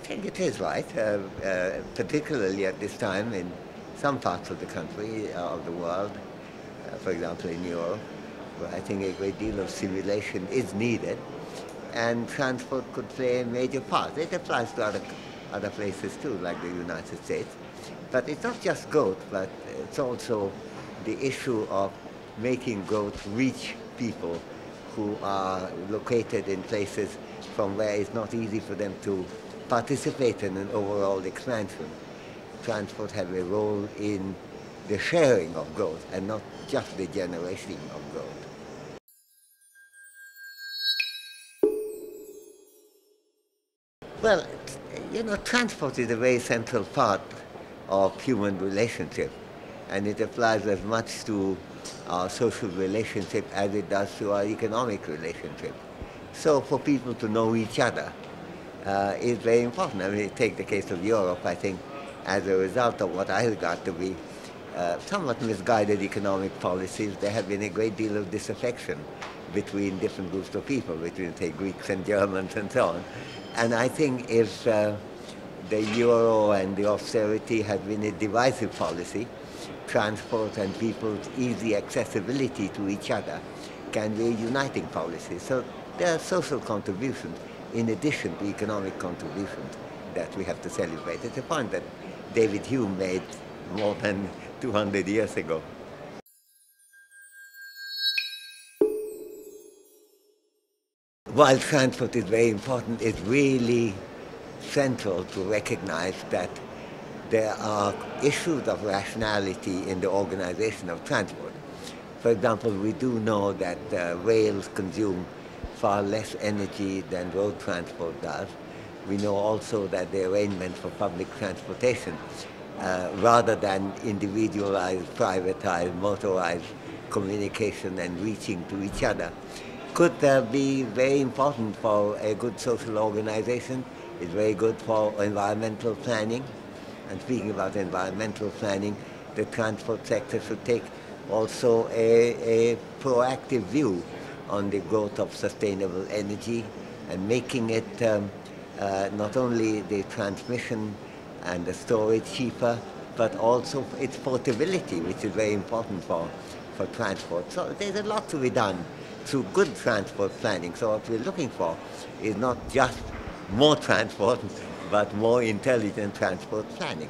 think it is right, particularly at this time in some parts of the country, of the world, for example in Europe, where I think a great deal of simulation is needed, and transport could play a major part. It applies to other places too, like the United States. But it's not just growth, but it's also the issue of making growth reach people who are located in places from where it's not easy for them to participate in an overall expansion. Transport has a role in the sharing of growth and not just the generation of growth. Well, transport is a very central part of human relationship, and it applies as much to our social relationship as it does to our economic relationship. So for people to know each other is very important. I mean, take the case of Europe, I think as a result of what I regard to be somewhat misguided economic policies, there have been a great deal of disaffection between different groups of people, between, say, Greeks and Germans and so on. And I think if the euro and the austerity had been a divisive policy, transport and people's easy accessibility to each other can be a uniting policy. So there are social contributions in addition to economic contributions that we have to celebrate. It's a point that David Hume made more than 200 years ago. While transport is very important, it's really central to recognize that there are issues of rationality in the organization of transport. For example, we do know that rails consume far less energy than road transport does. We know also that the arrangement for public transportation, rather than individualized, privatized, motorized communication and reaching to each other, could be very important for a good social organization. It's very good for environmental planning. And speaking about environmental planning, the transport sector should take also a proactive view on the growth of sustainable energy and making it not only the transmission and the storage cheaper, but also its portability, which is very important for transport. So there's a lot to be done through good transport planning. So what we're looking for is not just more transport, but more intelligent transport planning.